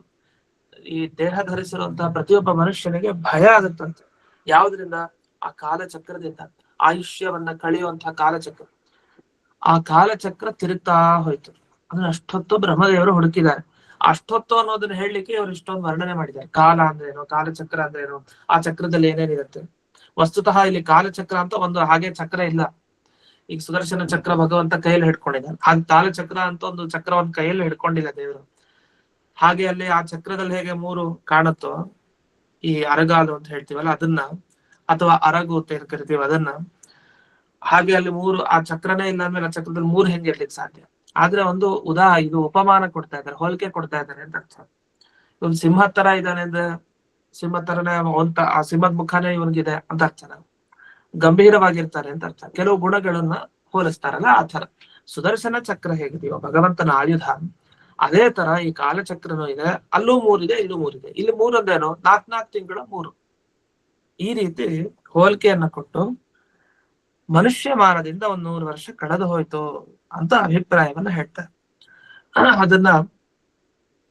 ಈ ದೇಹ ಧರಿಸಿರುವಂತಹ ಪ್ರತಿಯೊಬ್ಬ ಮನುಷ್ಯನಿಗೆ ಭಯ ಆಗುತ್ತಂತೆ. ಯಾವುದರಿಂದ? ಆ ಕಾಲಚಕ್ರದಿಂದ. ಆಯುಷ್ಯವನ್ನ ಕಳೆಯುವಂತಹ ಕಾಲಚಕ್ರ, ಆ ಕಾಲಚಕ್ರ ತಿರುಗ್ತಾ ಹೋಯ್ತು. ಅದನ್ನ ಅಷ್ಟೊತ್ತು ಬ್ರಹ್ಮದೇವರು ಹುಡುಕಿದ್ದಾರೆ. ಅಷ್ಟೊತ್ತು ಅನ್ನೋದನ್ನ ಹೇಳಲಿಕ್ಕೆ ಇವ್ರು ಇಷ್ಟೊಂದು ವರ್ಣನೆ ಮಾಡಿದ್ದಾರೆ. ಕಾಲ ಅಂದ್ರೇನು, ಕಾಲಚಕ್ರ ಅಂದ್ರೇನು, ಆ ಚಕ್ರದಲ್ಲಿ ಏನೇನಿರುತ್ತೆ. ವಸ್ತುತಃ ಇಲ್ಲಿ ಕಾಲಚಕ್ರ ಅಂತ ಒಂದು ಹಾಗೆ ಚಕ್ರ ಇಲ್ಲ. ಈಗ ಸುದರ್ಶನ ಚಕ್ರ ಭಗವಂತ ಕೈಯಲ್ಲಿ ಹಿಡ್ಕೊಂಡಿದ್ದಾನೆ, ಹಾಗೆ ಕಾಲಚಕ್ರ ಅಂತ ಒಂದು ಚಕ್ರವನ್ನು ಕೈಯಲ್ಲಿ ಹಿಡ್ಕೊಂಡಿಲ್ಲ ದೇವರು. ಹಾಗೆ ಅಲ್ಲಿ ಆ ಚಕ್ರದಲ್ಲಿ ಹೇಗೆ 3 ಕಾಣುತ್ತೋ, ಈ ಅರಗಾಲು ಅಂತ ಹೇಳ್ತೀವಲ್ಲ ಅದನ್ನ, ಅಥವಾ ಅರಗು ಅಂತ ಏನ್ ಕರಿತೀವಿ ಅದನ್ನ, ಹಾಗೆ ಅಲ್ಲಿ 3 ಆ ಚಕ್ರನೇ ಇಲ್ಲ ಅಂದ್ಮೇಲೆ ಆ ಚಕ್ರದಲ್ಲಿ 3 ಹೆಂಗೆ ಇರ್ಲಿಕ್ಕೆ ಸಾಧ್ಯ? ಆದ್ರೆ ಒಂದು ಇದು ಉಪಮಾನ ಕೊಡ್ತಾ ಇದ್ದಾರೆ, ಹೋಲಿಕೆ ಕೊಡ್ತಾ ಇದ್ದಾರೆ ಅಂತ ಅರ್ಥ. ಇವನ್ ಸಿಂಹ ತರ ಇದ್ದಾನೆ ಅಂದ್ರೆ ಸಿಂಹ ತರನೇ ಆ ಸಿಂಹದ ಮುಖಾನೇ ಇವನ್ಗಿದೆ ಅಂತ ಅರ್ಥ. ಗಂಭೀರವಾಗಿರ್ತಾರೆ ಅಂತ ಅರ್ಥ. ಕೆಲವು ಗುಣಗಳನ್ನ ಹೋಲಿಸ್ತಾರಲ್ಲ ಆ ತರ. ಸುದರ್ಶನ ಚಕ್ರ ಹೇಗಿದೆಯೋ ಭಗವಂತನ ಆಯುಧ, ಅದೇ ತರ ಈ ಕಾಲಚಕ್ರನೂ ಇದೆ. ಅಲ್ಲೂ 3 ಇದೆ, ಇಲ್ಲೂ 3 ಇದೆ. ಇಲ್ಲಿ 3 ಅಂದೇನು, 4 ತಿಂಗಳ 3. ಈ ರೀತಿ ಹೋಲಿಕೆಯನ್ನ ಕೊಟ್ಟು ಮನುಷ್ಯಮಾನದಿಂದ 100 ವರ್ಷ ಕಳೆದು ಹೋಯ್ತು ಅಂತ ಅಭಿಪ್ರಾಯವನ್ನ ಹೇಳ್ತಾರೆ. ಅದನ್ನ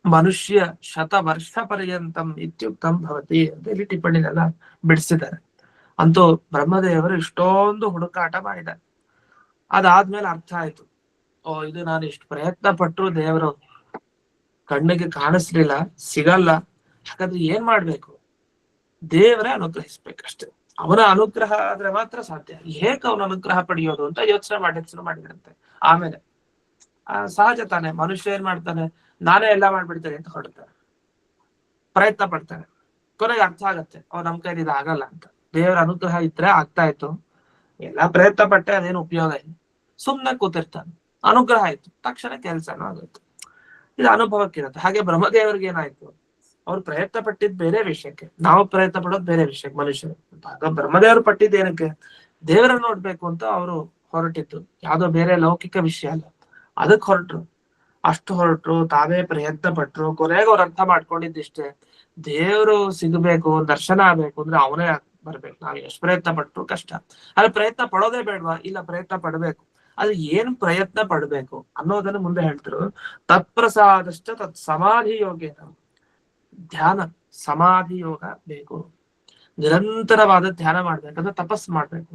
ಮನುಷ್ಯ ಶತವರ್ಷ ಪರ್ಯಂತಂ ಇತ್ಯುಕ್ತಂ ಭವತಿ ಅಂತ ಇಲ್ಲಿ ಟಿಪ್ಪಣಿನೆಲ್ಲ ಬಿಡಿಸಿದ್ದಾರೆ. ಅಂತೂ ಬ್ರಹ್ಮದೇವರು ಇಷ್ಟೊಂದು ಹುಡುಕಾಟ ಮಾಡಿದ್ದಾರೆ. ಅದಾದ್ಮೇಲೆ ಅರ್ಥ ಆಯ್ತು, ಇದು ನಾನು ಇಷ್ಟು ಪ್ರಯತ್ನ ಪಟ್ಟರು ದೇವರು ಕಣ್ಣಿಗೆ ಕಾಣಿಸ್ಲಿಲ್ಲ, ಸಿಗಲ್ಲ. ಹಾಗಾದ್ರೆ ಏನ್ ಮಾಡ್ಬೇಕು? ದೇವರೇ ಅನುಗ್ರಹಿಸ್ಬೇಕಷ್ಟೇ. ಅವನ ಅನುಗ್ರಹ ಆದ್ರೆ ಮಾತ್ರ ಸಾಧ್ಯ. ಹೇಗೆ ಅವನ ಅನುಗ್ರಹ ಪಡೆಯೋದು ಅಂತ ಯೋಚನೆ ಮಾಡಿದ್ರಂತೆ. ಆಮೇಲೆ ಸಹಜ ತಾನೆ, ಮನುಷ್ಯ ಏನ್ ಮಾಡ್ತಾನೆ, ನಾನೇ ಎಲ್ಲಾ ಮಾಡ್ಬಿಡ್ತೇನೆ ಅಂತ ಹೊರಡ್ತಾನೆ, ಪ್ರಯತ್ನ ಪಡ್ತಾನೆ. ಕೊನೆಗೆ ಅರ್ಥ ಆಗತ್ತೆ ನಮ್ ಕೈಲಿ ಇದು ಆಗಲ್ಲ ಅಂತ. ದೇವರ ಅನುಗ್ರಹ ಇದ್ರೆ ಆಗ್ತಾ ಇತ್ತು, ಎಲ್ಲಾ ಪ್ರಯತ್ನ ಪಟ್ಟೆ ಅದೇನು ಉಪಯೋಗ ಇಲ್ಲ, ಸುಮ್ನೆ ಕೂತಿರ್ತಾನೆ. ಅನುಗ್ರಹ ಆಯ್ತು, ತಕ್ಷಣ ಕೆಲ್ಸನೂ ಆಗುತ್ತೆ. ಇದು ಅನುಭವಕ್ಕಿರುತ್ತೆ. ಹಾಗೆ ಬ್ರಹ್ಮದೇವರಿಗೆ ಏನಾಯ್ತು, ಅವ್ರು ಪ್ರಯತ್ನ ಪಟ್ಟಿದ್ ಬೇರೆ ವಿಷಯಕ್ಕೆ, ನಾವು ಪ್ರಯತ್ನ ಪಡೋದು ಬೇರೆ ವಿಷಯಕ್ಕೆ. ಮನುಷ್ಯರು ಬ್ರಹ್ಮದೇವರು ಪಟ್ಟಿದ್ದು ಏನಕ್ಕೆ, ದೇವರ ನೋಡ್ಬೇಕು ಅಂತ ಅವರು ಹೊರಟಿತ್ತು, ಯಾವ್ದೋ ಬೇರೆ ಲೌಕಿಕ ವಿಷಯ ಅಲ್ಲ. ಅದಕ್ಕೆ ಹೊರಟ್ರು. ಅಷ್ಟು ಹೊರಟ್ರು, ತಾವೇ ಪ್ರಯತ್ನ ಪಟ್ರು. ಕೊನೆಗೆ ಅವ್ರು ಅರ್ಥ ಮಾಡ್ಕೊಂಡಿದ್ದಿಷ್ಟೇ, ದೇವರು ಸಿಗಬೇಕು, ದರ್ಶನ ಆಗ್ಬೇಕು ಅಂದ್ರೆ ಅವನೇ ಬರ್ಬೇಕು. ನಾವ್ ಎಷ್ಟು ಪ್ರಯತ್ನ ಪಟ್ರು ಕಷ್ಟ. ಆದ್ರೆ ಪ್ರಯತ್ನ ಪಡೋದೇ ಬೇಡವಾ? ಇಲ್ಲ, ಪ್ರಯತ್ನ ಪಡ್ಬೇಕು. ಅದು ಏನ್ ಪ್ರಯತ್ನ ಪಡ್ಬೇಕು ಅನ್ನೋದನ್ನ ಮುಂದೆ ಹೇಳ್ತಿರು. ತತ್ಪ್ರಸಾದಶ್ಚ ತತ್ ಸಮಾಧಿ ಯೋಗೇನ. ಧ್ಯಾನ, ಸಮಾಧಿ ಯೋಗ ಬೇಕು. ನಿರಂತರವಾದ ಧ್ಯಾನ ಮಾಡ್ಬೇಕಂದ್ರೆ ತಪಸ್ ಮಾಡ್ಬೇಕು.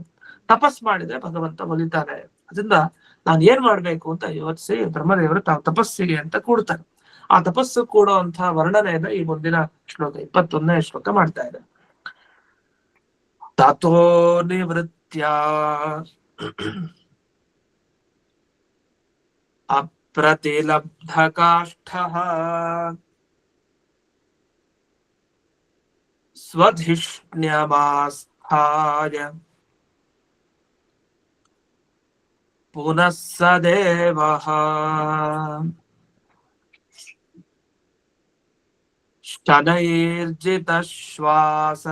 ತಪಸ್ ಮಾಡಿದ್ರೆ ಭಗವಂತ ಒಲಿತಾನೆ. ಅದರಿಂದ ನಾನ್ ಏನ್ ಮಾಡ್ಬೇಕು ಅಂತ ಯೋಚಿಸಿ ಬ್ರಹ್ಮದೇವರು ತಾವು ತಪಸ್ಸಿಗೆ ಅಂತ ಕೂಡ್ತಾರೆ. ಆ ತಪಸ್ಸು ಕೂಡುವಂತಹ ವರ್ಣನೆಯನ್ನ ಈ ಮುಂದಿನ ಶ್ಲೋಕ 21ನೇ ಶ್ಲೋಕ ಮಾಡ್ತಾ ಇದೆ. ತಥೋ ನಿವೃತ್ಯ ಅಪ್ರತಿಲಬ್ಧ ಕಾಷ್ಠಃ ಸ್ವಧಿಷ್ಣ್ಯಮಾಸ್ಥಾಯ ಪುನಃ ಸದೇವಃ ಶನೈರ್ಜಿತ ಶ್ವಾಸ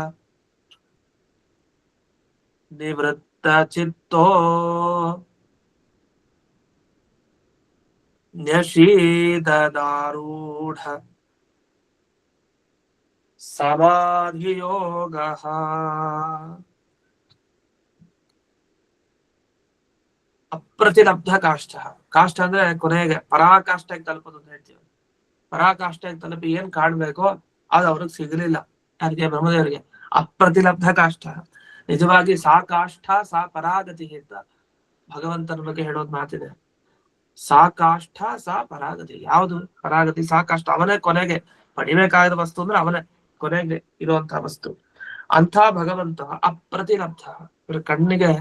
ನಿವೃತ್ತ ಚಿತ್ತೋ ನ್ಯಷೀದದಾರೂಢ ಸಮಾಧಿಯೋಗಃ. ಅಪ್ರತಿಲಬ್ಧ ಕಾಷ್ಠ. ಕಾಷ್ಠ ಅಂದ್ರೆ ಕೊನೆಗೆ ಪರಾಕಾಷ್ಠಕ್ಕೆ ತಲುಪೋದು ಅಂತ ಹೇಳ್ತೀವಿ. ಪರಾಕಾಷ್ಠಕ್ಕೆ ತಲುಪಿ ಏನ್ ಕಾಣ್ಬೇಕೋ ಅದು ಅವ್ರಿಗೆ ಸಿಗಲಿಲ್ಲ. ಯಾರಿಗೆ? ಬ್ರಹ್ಮದೇವರಿಗೆ. ಅಪ್ರತಿಲಬ್ಧ ಕಾಷ್ಠ. ನಿಜವಾಗಿ ಸಾ ಕಾಷ್ಠ ಸಾ ಪರಾಗತಿ ಅಂತ ಭಗವಂತನ ಬಗ್ಗೆ ಹೇಳೋದ್ ಮಾತಿದೆ. ಸಾ ಕಾಷ್ಠ ಸಾ ಪರಾಗತಿ. ಯಾವುದು ಪರಾಗತಿ? ಸಾ ಕಾಷ್ಠ. ಅವನೇ ಕೊನೆಗೆ ಪಡಿಬೇಕಾದ ವಸ್ತು ಅಂದ್ರೆ ಅವನೇ ಕೊನೆಗೆ ಇರುವಂತಹ ವಸ್ತು. ಅಂಥ ಭಗವಂತ ಅಪ್ರತಿಲಬ್ಧ, ಇವ್ರ ಕಣ್ಣಿಗೆ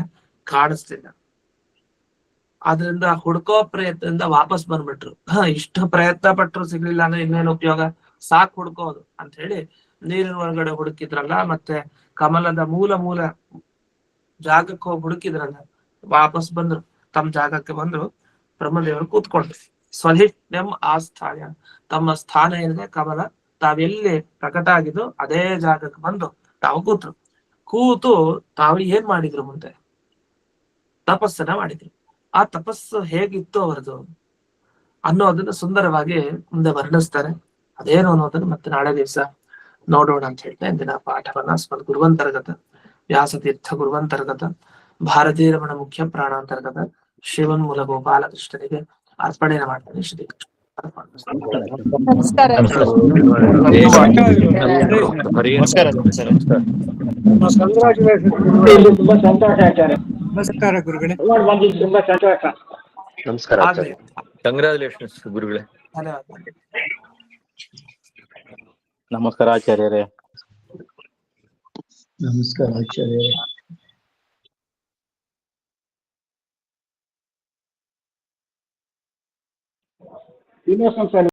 ಕಾಣಿಸ್ತಿಲ್ಲ. ಆದ್ರಿಂದ ಹುಡ್ಕೋ ಪ್ರಯತ್ನದಿಂದ ವಾಪಸ್ ಬಂದ್ಬಿಟ್ರು. ಇಷ್ಟು ಪ್ರಯತ್ನ ಪಟ್ರು ಸಿಗ್ಲಿಲ್ಲ ಅಂದ್ರೆ ಇನ್ನೇನು ಉಪಯೋಗ, ಸಾಕ್ ಹುಡ್ಕೋದು ಅಂತ ಹೇಳಿ ನೀರಿನ ಒಳಗಡೆ ಹುಡುಕಿದ್ರಲ್ಲ, ಮತ್ತೆ ಕಮಲದ ಮೂಲ ಜಾಗಕ್ಕೆ ಹೋಗಿ ಹುಡುಕಿದ್ರಲ್ಲ, ವಾಪಸ್ ಬಂದ್ರು. ತಮ್ಮ ಜಾಗಕ್ಕೆ ಬಂದ್ರು. ಬ್ರಹ್ಮದೇವರು ಕೂತ್ಕೊಂಡ್ರು. ಸ್ವಧಿಷ್ಣ್ಯಂ ಆಸ್ಥಾಯ. ತಮ್ಮ ಸ್ಥಾನ ಏನಿದೆ ಕಮಲ, ತಾವೆಲ್ಲಿ ಪ್ರಕಟ ಆಗಿದ್ದು ಅದೇ ಜಾಗಕ್ಕೆ ಬಂದು ತಾವು ಕೂತ್ರು. ಕೂತು ತಾವು ಏನ್ ಮಾಡಿದ್ರು, ಮುಂದೆ ತಪಸ್ಸನ್ನ ಮಾಡಿದ್ರು. ಆ ತಪಸ್ಸು ಹೇಗಿತ್ತು ಅವರದು ಅನ್ನೋದನ್ನ ಸುಂದರವಾಗಿ ಮುಂದೆ ವರ್ಣಿಸ್ತಾರೆ. ಅದೇನು ಅನ್ನೋದನ್ನ ಮತ್ತೆ ನಾಳೆ ದಿವಸ ನೋಡೋಣ ಅಂತ ಹೇಳ್ತಾ ಇಂದಿನ ಪಾಠವನ್ನ ಸ್ಮದ್ ಗುರುವಂತರ್ಗತ ವ್ಯಾಸತೀರ್ಥ ಗುರುವಂತರ್ಗತ ಭಾರತೀಯ ರಮಣ ಮುಖ್ಯ ಪ್ರಾಣಾಂತರ್ಗತ ಶಿವನ್ಮೂಲ ಗೋಪಾಲಕೃಷ್ಣನಿಗೆ ಅರ್ಪಣೆಯನ್ನು ಮಾಡ್ತಾನೆ. ಶ್ರೀ ನಮಸ್ಕಾರ. ತುಂಬಾ ಸಂತೋಷ ಆಚಾರ್ಯ. ನಮಸ್ಕಾರ ಗುರುಗಳೇ. ತುಂಬಾ ಸಂತೋಷ. ನಮಸ್ಕಾರ. ಕಂಗ್ರಾಚುಲೇಷನ್ಸ್ ಗುರುಗಳೇ. ಧನ್ಯವಾದ. ನಮಸ್ಕಾರ ಆಚಾರ್ಯರೇ. ನಮಸ್ಕಾರ ಆಚಾರ್ಯ. ಇನ್ನೊಂದು